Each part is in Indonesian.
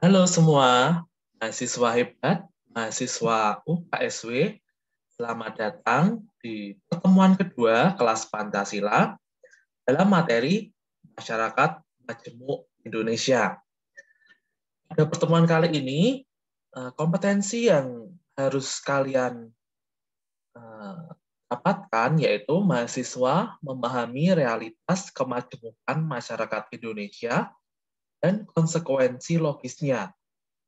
Halo semua, mahasiswa hebat, mahasiswa UKSW, selamat datang di pertemuan kedua kelas Pancasila dalam materi Masyarakat Majemuk Indonesia. Pada pertemuan kali ini, kompetensi yang harus kalian dapatkan yaitu mahasiswa memahami realitas kemajemukan masyarakat Indonesia dan konsekuensi logisnya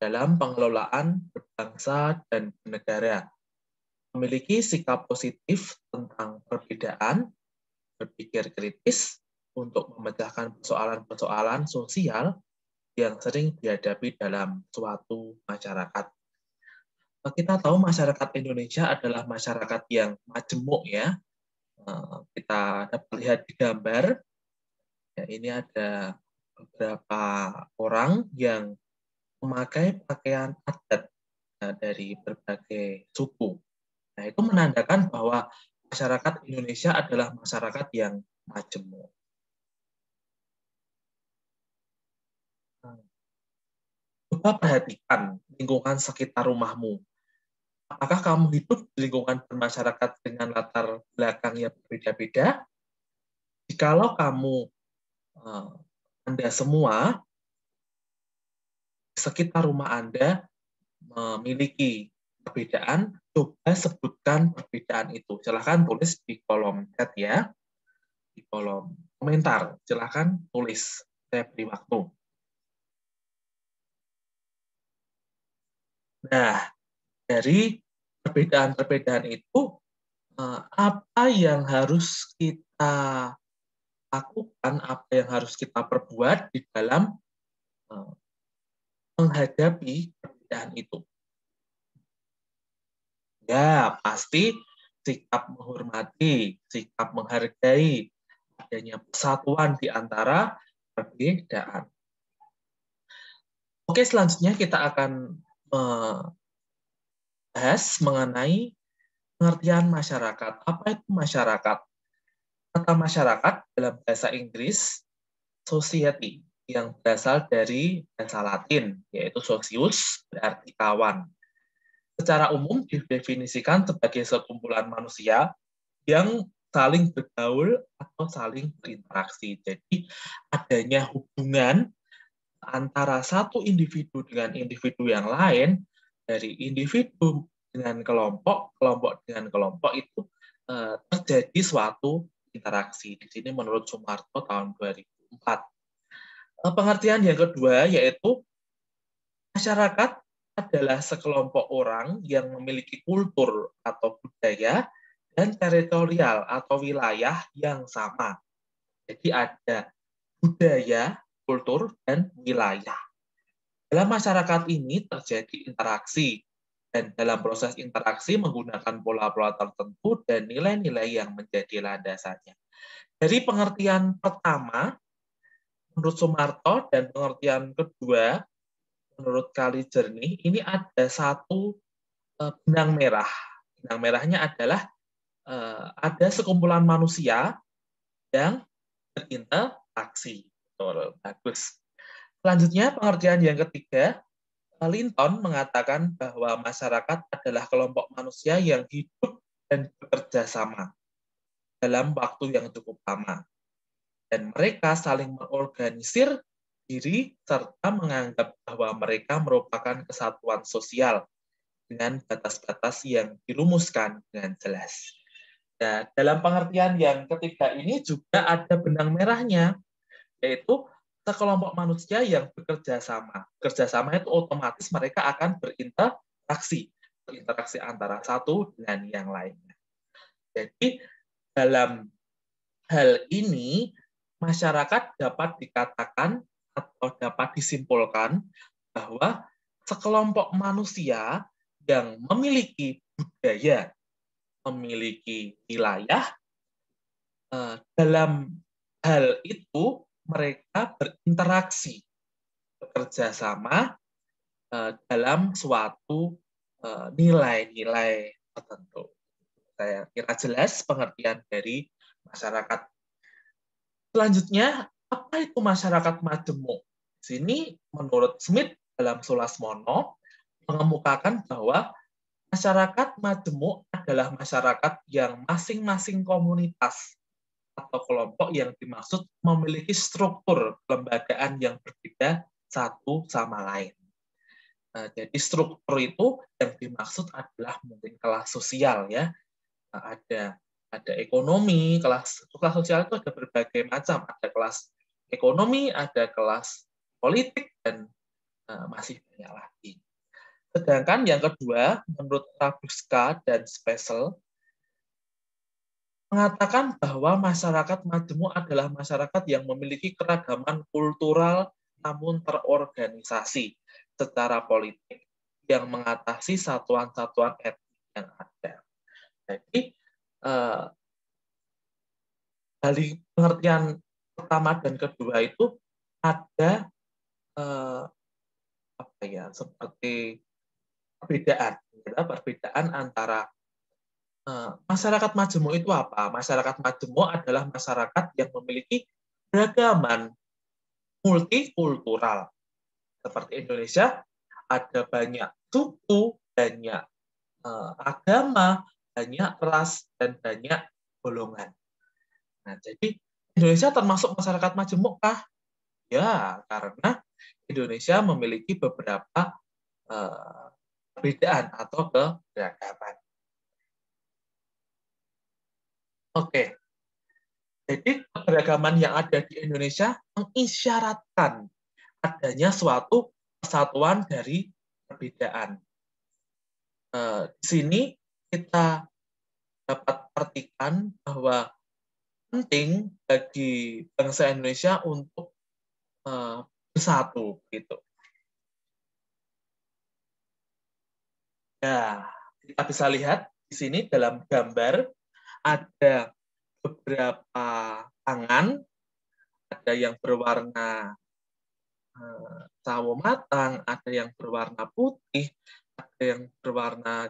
dalam pengelolaan berbangsa dan bernegara, memiliki sikap positif tentang perbedaan, berpikir kritis untuk memecahkan persoalan-persoalan sosial yang sering dihadapi dalam suatu masyarakat. Kita tahu masyarakat Indonesia adalah masyarakat yang majemuk ya. Kita dapat lihat di gambar, ya, ini ada beberapa orang yang memakai pakaian adat dari berbagai suku. Nah, itu menandakan bahwa masyarakat Indonesia adalah masyarakat yang majemuk. Coba perhatikan lingkungan sekitar rumahmu. Apakah kamu hidup di lingkungan bermasyarakat dengan latar belakang yang berbeda-beda? Jikalau kamu, Anda semua, sekitar rumah Anda memiliki perbedaan, coba sebutkan perbedaan itu. Silahkan tulis di kolom chat ya, di kolom komentar. Silahkan tulis, saya beri waktu. Nah, dari perbedaan-perbedaan itu, apa yang harus kita lakukan, apa yang harus kita perbuat di dalam menghadapi perbedaan itu? Ya, pasti sikap menghormati, sikap menghargai, adanya persatuan di antara perbedaan. Oke, selanjutnya kita akan membahas mengenai pengertian masyarakat. Apa itu masyarakat? Kata masyarakat dalam bahasa Inggris, society, yang berasal dari bahasa Latin, yaitu socius, berarti kawan. Secara umum didefinisikan sebagai sekumpulan manusia yang saling bergaul atau saling berinteraksi. Jadi adanya hubungan antara satu individu dengan individu yang lain, dari individu dengan kelompok, kelompok dengan kelompok itu terjadi suatu interaksi. Di sini menurut Sumarto tahun 2004. Pengertian yang kedua yaitu masyarakat adalah sekelompok orang yang memiliki kultur atau budaya dan teritorial atau wilayah yang sama. Jadi ada budaya, kultur, dan wilayah. Dalam masyarakat ini terjadi interaksi, dan dalam proses interaksi menggunakan pola-pola tertentu dan nilai-nilai yang menjadi landasannya. Dari pengertian pertama, menurut Sumarto, dan pengertian kedua, menurut Kali Jernih, ini ada satu benang merah. Benang merahnya adalah ada sekumpulan manusia yang berinteraksi. Betul, bagus. Selanjutnya, pengertian yang ketiga, Linton mengatakan bahwa masyarakat adalah kelompok manusia yang hidup dan bekerja sama dalam waktu yang cukup lama. Dan mereka saling mengorganisir diri serta menganggap bahwa mereka merupakan kesatuan sosial dengan batas-batas yang dirumuskan dengan jelas. Nah, dalam pengertian yang ketiga ini juga ada benang merahnya, yaitu sekelompok manusia yang bekerja sama. Bekerja sama itu otomatis mereka akan berinteraksi antara satu dengan yang lainnya. Jadi dalam hal ini masyarakat dapat dikatakan atau dapat disimpulkan bahwa sekelompok manusia yang memiliki budaya, memiliki wilayah, dalam hal itu mereka berinteraksi, bekerja sama dalam suatu nilai-nilai tertentu. Saya kira jelas pengertian dari masyarakat. Selanjutnya, apa itu masyarakat majemuk? Di sini menurut Smith dalam Sulasmono mengemukakan bahwa masyarakat majemuk adalah masyarakat yang masing-masing komunitas atau kelompok yang dimaksud memiliki struktur kelembagaan yang berbeda satu sama lain. Nah, jadi struktur itu yang dimaksud adalah mungkin kelas sosial ya. Nah, ada ekonomi, kelas sosial itu ada berbagai macam, ada kelas ekonomi, ada kelas politik, dan masih banyak lagi. Sedangkan yang kedua, menurut Rabuska dan Spessel, mengatakan bahwa masyarakat majemuk adalah masyarakat yang memiliki keragaman kultural namun terorganisasi secara politik yang mengatasi satuan-satuan etnik yang ada. Jadi, dari pengertian pertama dan kedua itu ada seperti perbedaan antara masyarakat majemuk itu apa? Masyarakat majemuk adalah masyarakat yang memiliki beragaman multikultural. Seperti Indonesia, ada banyak suku, banyak agama, banyak ras, dan banyak golongan. Nah, jadi Indonesia termasuk masyarakat majemuk kah? Ya, karena Indonesia memiliki beberapa perbedaan atau keberagaman. Oke, jadi keberagaman yang ada di Indonesia mengisyaratkan adanya suatu kesatuan dari perbedaan. Di sini kita dapat artikan bahwa penting bagi bangsa Indonesia untuk bersatu, gitu. Ya, kita bisa lihat di sini dalam gambar ada beberapa tangan, ada yang berwarna sawo matang, ada yang berwarna putih, ada yang berwarna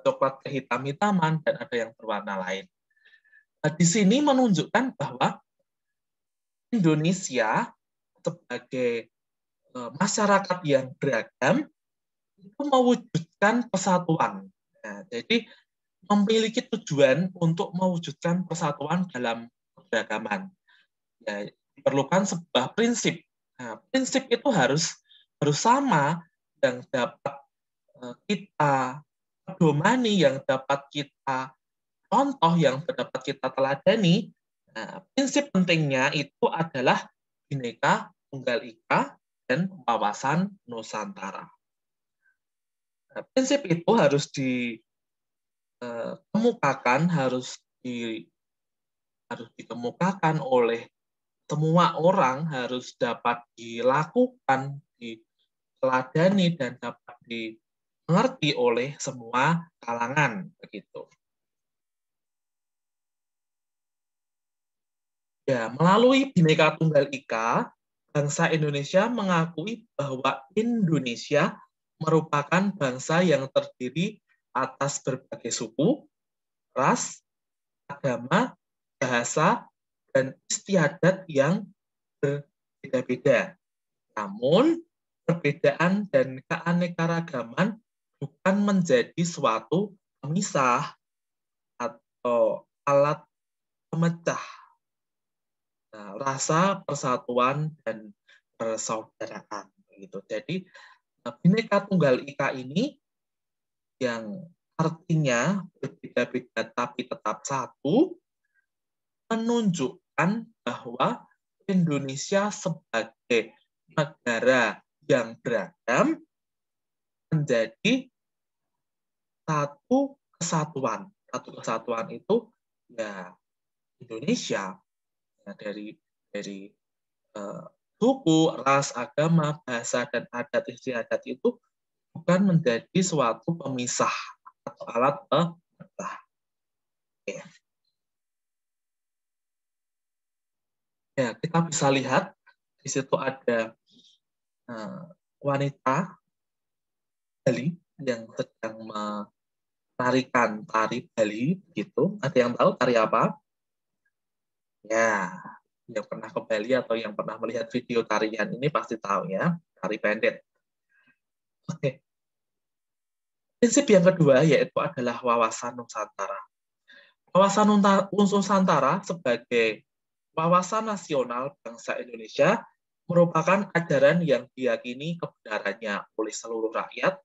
coklat kehitam-hitaman, dan ada yang berwarna lain. Nah, di sini menunjukkan bahwa Indonesia sebagai masyarakat yang beragam itu mewujudkan persatuan. Nah, jadi memiliki tujuan untuk mewujudkan persatuan dalam keberagaman. Ya, diperlukan sebuah prinsip. Nah, prinsip itu harus sama yang dapat kita pedomani, yang dapat kita contoh, yang dapat kita teladani. Nah, prinsip pentingnya itu adalah Bhinneka Tunggal Ika dan wawasan Nusantara. Nah, prinsip itu harus dikemukakan, harus dikemukakan oleh semua orang, harus dapat dilakukan, diteladani, dan dapat dimengerti oleh semua kalangan, begitu. Ya, melalui Bhinneka Tunggal Ika, bangsa Indonesia mengakui bahwa Indonesia merupakan bangsa yang terdiri atas berbagai suku, ras, agama, bahasa, dan istiadat yang berbeda-beda. Namun, perbedaan dan keanekaragaman bukan menjadi suatu pemisah atau alat pemecah rasa persatuan dan persaudaraan. Jadi, Bhinneka Tunggal Ika ini yang artinya berbeda-beda tapi tetap satu, menunjukkan bahwa Indonesia sebagai negara yang beragam menjadi satu kesatuan. Satu kesatuan itu ya Indonesia, ya, dari suku, ras, agama, bahasa, dan adat istiadat itu bukan menjadi suatu pemisah atau alat pemecah. Ya, kita bisa lihat di situ ada wanita Bali yang sedang menarikan tari Bali, gitu. Ada yang tahu tari apa? Ya, yang pernah ke Bali atau yang pernah melihat video tarian ini pasti tahu ya, tari pendet. Oke. Prinsip yang kedua yaitu adalah wawasan Nusantara. Wawasan Nusantara sebagai wawasan nasional bangsa Indonesia merupakan ajaran yang diyakini kebenarannya oleh seluruh rakyat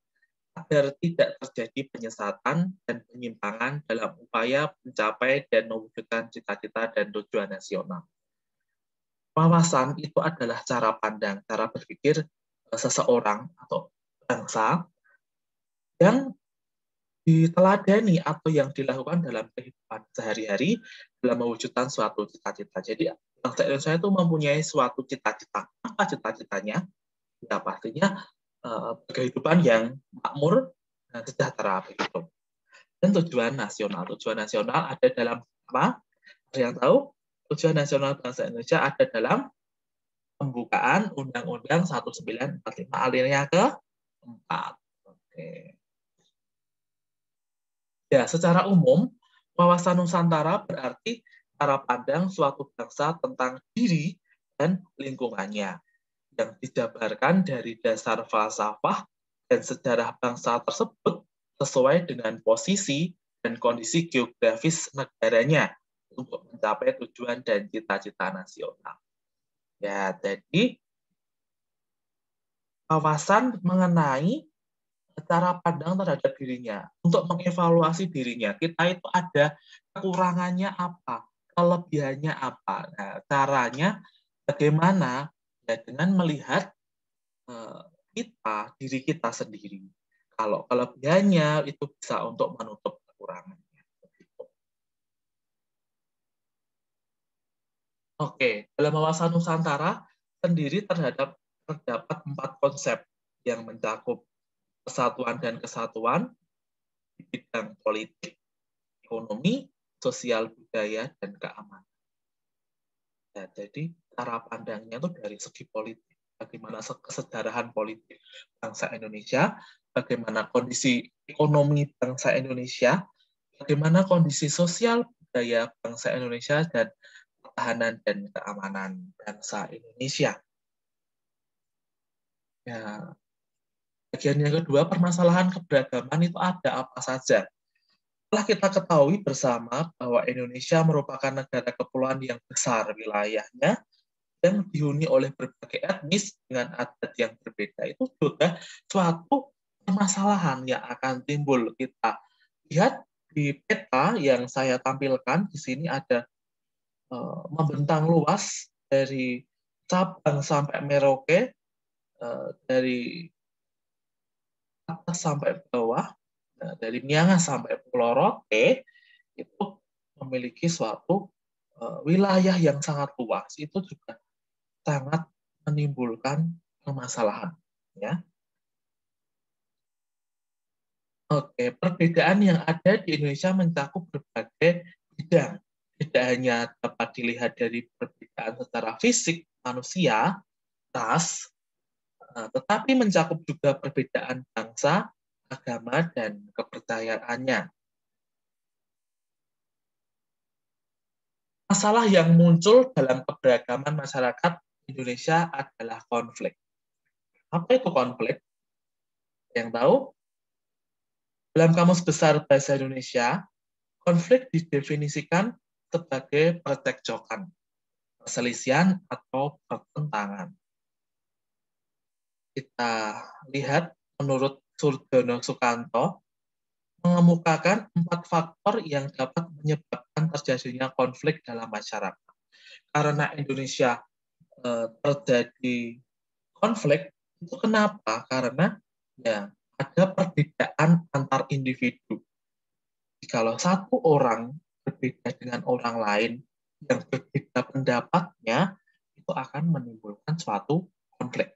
agar tidak terjadi penyesatan dan penyimpangan dalam upaya mencapai dan mewujudkan cita-cita dan tujuan nasional. Wawasan itu adalah cara pandang, cara berpikir seseorang atau bangsa yang diteladani atau yang dilakukan dalam kehidupan sehari-hari dalam mewujudkan suatu cita-cita. Jadi bangsa Indonesia itu mempunyai suatu cita-cita. Apa cita-citanya? Ya pastinya kehidupan yang makmur dan sejahtera begitu. Dan tujuan nasional ada dalam apa? Ada yang tahu? Tujuan nasional bangsa Indonesia ada dalam pembukaan Undang-Undang 1945 alinea ke-4. Oke. Ya, secara umum, wawasan Nusantara berarti cara pandang suatu bangsa tentang diri dan lingkungannya, yang dijabarkan dari dasar falsafah dan sejarah bangsa tersebut sesuai dengan posisi dan kondisi geografis negaranya untuk mencapai tujuan dan cita-cita nasional. Ya, jadi wawasan mengenai cara pandang terhadap dirinya, untuk mengevaluasi dirinya. Kita itu ada kekurangannya apa, kelebihannya apa. Nah, caranya bagaimana? Ya, dengan melihat diri kita sendiri. Kalau kelebihannya itu bisa untuk menutup kekurangannya. Oke, dalam wawasan Nusantara sendiri terdapat 4 konsep yang mencakup persatuan dan kesatuan di bidang politik, ekonomi, sosial budaya, dan keamanan. Ya, jadi cara pandangnya itu dari segi politik, bagaimana kesejarahan politik bangsa Indonesia, bagaimana kondisi ekonomi bangsa Indonesia, bagaimana kondisi sosial budaya bangsa Indonesia, dan pertahanan dan keamanan bangsa Indonesia. Ya, bagian yang kedua, permasalahan keberagaman itu ada apa saja. Setelah kita ketahui bersama bahwa Indonesia merupakan negara kepulauan yang besar wilayahnya, yang dihuni oleh berbagai etnis dengan adat yang berbeda, itu juga suatu permasalahan yang akan timbul. Kita lihat di peta yang saya tampilkan di sini ada membentang luas dari Sabang sampai Merauke, dari atas sampai bawah, dari Miangas sampai Pulau Rote, itu memiliki suatu wilayah yang sangat luas. Itu juga sangat menimbulkan permasalahan. Ya. Oke, perbedaan yang ada di Indonesia mencakup berbagai bidang. Tidak hanya dapat dilihat dari perbedaan secara fisik manusia, ras, tetapi mencakup juga perbedaan bangsa, agama, dan kepercayaannya. Masalah yang muncul dalam keberagaman masyarakat Indonesia adalah konflik. Apa itu konflik? Yang tahu? Dalam Kamus Besar Bahasa Indonesia, konflik didefinisikan sebagai percekcokan, perselisihan, atau pertentangan. Kita lihat menurut Surdono Sukanto, mengemukakan 4 faktor yang dapat menyebabkan terjadinya konflik dalam masyarakat. Karena Indonesia terjadi konflik, itu kenapa? Karena ya ada perbedaan antar individu. Kalau satu orang berbeda dengan orang lain yang berbeda pendapatnya, itu akan menimbulkan suatu konflik.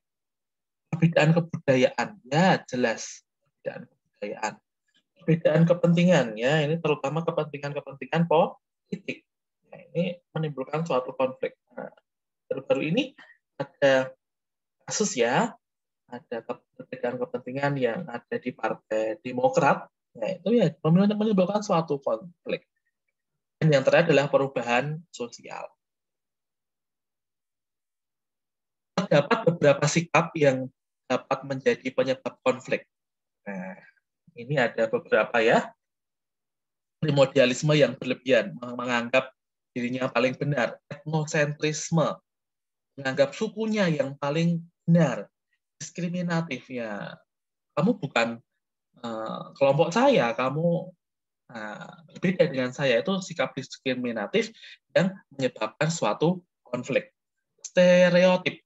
Perbedaan kebudayaan, ya jelas perbedaan kebudayaan. Perbedaan kepentingan, ya ini terutama kepentingan politik. Nah, ini menimbulkan suatu konflik. Nah, baru-baru ini ada kasus ya, ada perbedaan kepentingan yang ada di Partai Demokrat, nah itu ya menimbulkan suatu konflik. Dan yang terakhir adalah perubahan sosial. Terdapat beberapa sikap yang dapat menjadi penyebab konflik. Nah, ini ada beberapa ya. Primordialisme yang berlebihan, menganggap dirinya paling benar. Etnosentrisme, menganggap sukunya yang paling benar. Diskriminatif, ya. Kamu bukan kelompok saya, kamu berbeda dengan saya. Itu sikap diskriminatif yang menyebabkan suatu konflik. Stereotip,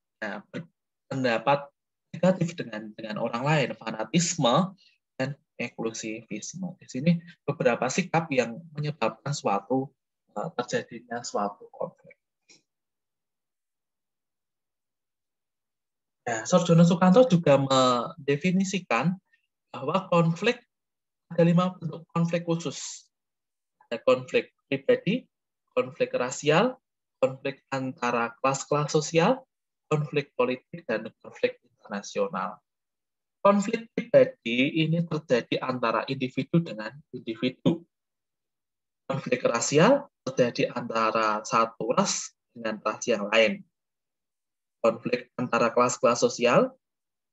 pendapat negatif dengan orang lain, fanatisme, dan eksklusivisme. Di sini beberapa sikap yang menyebabkan terjadinya suatu konflik. Nah, Sarjono Sukanto juga mendefinisikan bahwa konflik ada 5 bentuk konflik khusus. Ada konflik pribadi, konflik rasial, konflik antara kelas-kelas sosial, konflik politik, dan konflik internasional. Konflik pribadi ini terjadi antara individu dengan individu. Konflik rasial terjadi antara satu ras dengan ras yang lain. Konflik antara kelas-kelas sosial,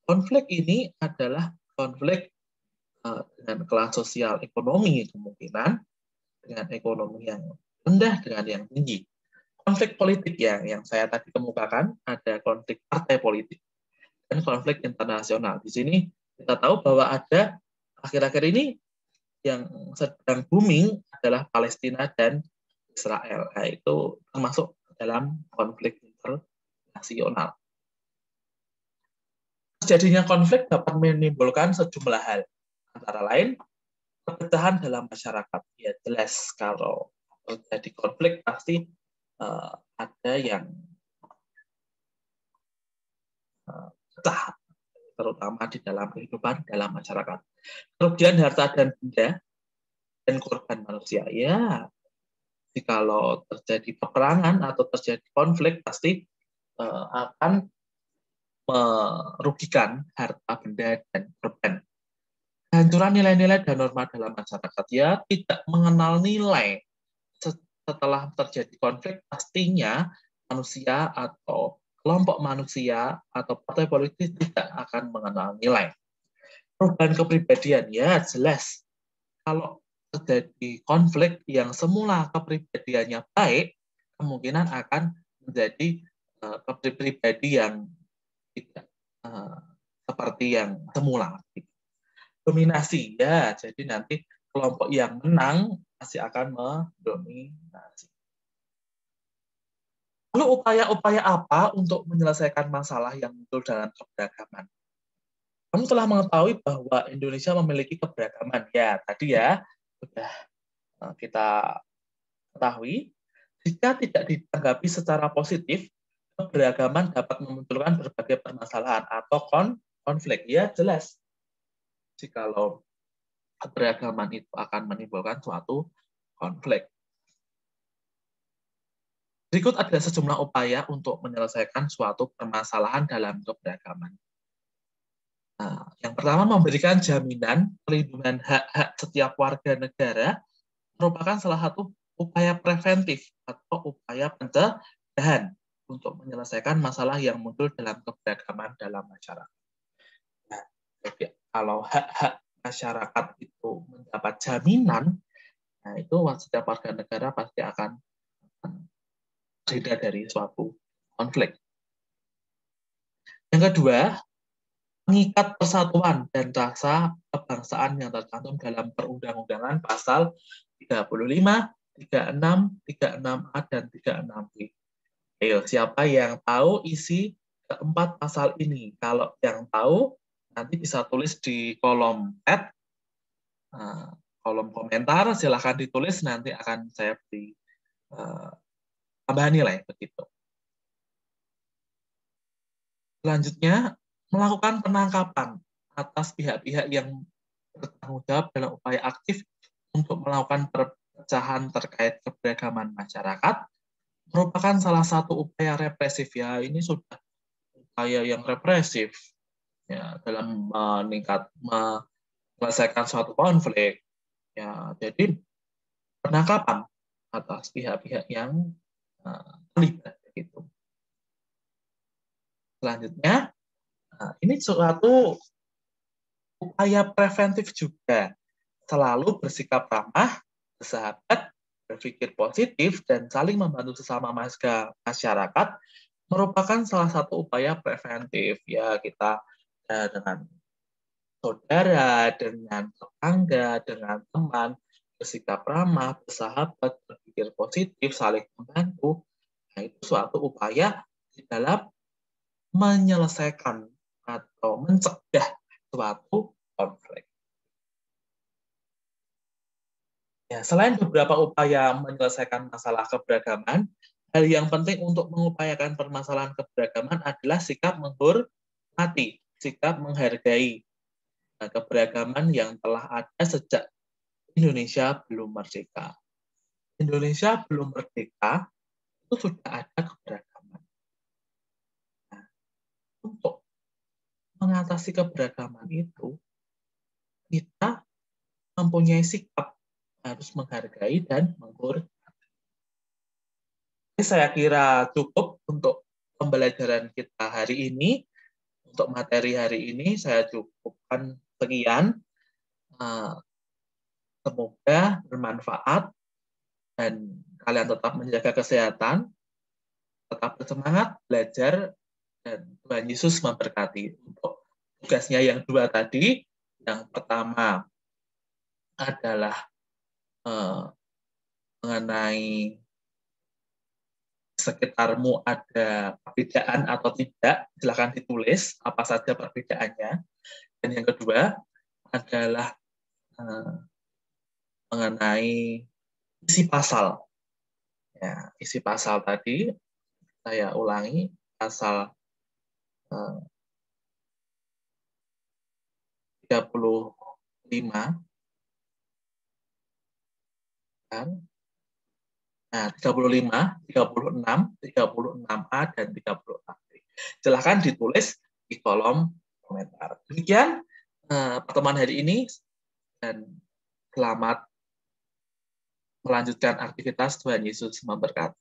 konflik ini adalah konflik dengan kelas sosial ekonomi kemungkinan, dengan ekonomi yang rendah dengan yang tinggi. Konflik politik yang saya tadi kemukakan, ada konflik partai politik dan konflik internasional. Di sini kita tahu bahwa ada akhir-akhir ini yang sedang booming adalah Palestina dan Israel. Nah, itu termasuk dalam konflik internasional. Terjadinya konflik dapat menimbulkan sejumlah hal, antara lain perpecahan dalam masyarakat. Ya jelas kalau terjadi konflik pasti ada yang pecah, terutama di dalam kehidupan dalam masyarakat. Kerugian harta dan benda dan korban manusia. Ya, kalau terjadi peperangan atau terjadi konflik pasti akan merugikan harta benda dan korban. Kehancuran nilai-nilai dan norma dalam masyarakat, ya tidak mengenal nilai. Setelah terjadi konflik, pastinya manusia atau kelompok manusia atau partai politik tidak akan mengenal nilai. Perubahan kepribadian, ya jelas. Kalau terjadi konflik yang semula kepribadiannya baik, kemungkinan akan menjadi kepribadi yang tidak seperti yang semula. Dominasi, ya jadi nanti kelompok yang menang pasti akan mendominasi. Lalu upaya-upaya apa untuk menyelesaikan masalah yang muncul dalam keberagaman? Kamu telah mengetahui bahwa Indonesia memiliki keberagaman. Ya, tadi ya sudah kita ketahui. Jika tidak ditanggapi secara positif, keberagaman dapat memunculkan berbagai permasalahan atau konflik. Ya, jelas. Jikalau keberagaman itu akan menimbulkan suatu konflik. Berikut ada sejumlah upaya untuk menyelesaikan suatu permasalahan dalam keberagaman. Nah, yang pertama, memberikan jaminan perlindungan hak-hak setiap warga negara merupakan salah satu upaya preventif atau upaya pencegahan untuk menyelesaikan masalah yang muncul dalam keberagaman dalam masyarakat. Nah, jadi kalau hak-hak masyarakat itu mendapat jaminan, nah itu setiap warga negara pasti akan terhindar dari suatu konflik. Yang kedua, mengikat persatuan dan rasa kebangsaan yang tercantum dalam perundang-undangan pasal 35, 36, 36A, dan 36B. Ayo, siapa yang tahu isi keempat pasal ini? Kalau yang tahu, nanti bisa tulis di kolom chat, kolom komentar, silahkan ditulis, nanti akan saya beri tambahan nilai, begitu. Selanjutnya, melakukan penangkapan atas pihak-pihak yang bertanggung jawab dalam upaya aktif untuk melakukan perpecahan terkait keberagaman masyarakat merupakan salah satu upaya represif. Ya, ini sudah upaya yang represif ya dalam menyelesaikan suatu konflik. Ya, jadi penangkapan atas pihak-pihak yang terlibat gitu. Selanjutnya, ini suatu upaya preventif juga. Selalu bersikap ramah, bersahabat, berpikir positif, dan saling membantu sesama masyarakat merupakan salah satu upaya preventif. Ya, kita dengan saudara, dengan tetangga, dengan teman, bersikap ramah, bersahabat, berpikir positif, saling membantu. Nah, itu suatu upaya di dalam menyelesaikan atau mencegah suatu konflik. Ya, selain beberapa upaya menyelesaikan masalah keberagaman, hal yang penting untuk mengupayakan permasalahan keberagaman adalah sikap menghormati, sikap menghargai keberagaman yang telah ada sejak Indonesia belum merdeka. Indonesia belum merdeka, itu sudah ada keberagaman. Nah, untuk mengatasi keberagaman itu, kita mempunyai sikap harus menghargai dan menghormati. Saya kira cukup untuk pembelajaran kita hari ini. Untuk materi hari ini saya cukupkan sekian. Semoga bermanfaat dan kalian tetap menjaga kesehatan, tetap bersemangat belajar, dan Tuhan Yesus memberkati. Untuk tugasnya yang dua tadi, yang pertama adalah mengenai sekitarmu ada perbedaan atau tidak, silakan ditulis apa saja perbedaannya. Dan yang kedua adalah mengenai isi pasal. Ya, isi pasal tadi saya ulangi, pasal 35 kan. Nah, 35, 36, 36A, dan 36B. Silahkan ditulis di kolom komentar. Demikian pertemuan hari ini, dan selamat melanjutkan aktivitas. Tuhan Yesus memberkati.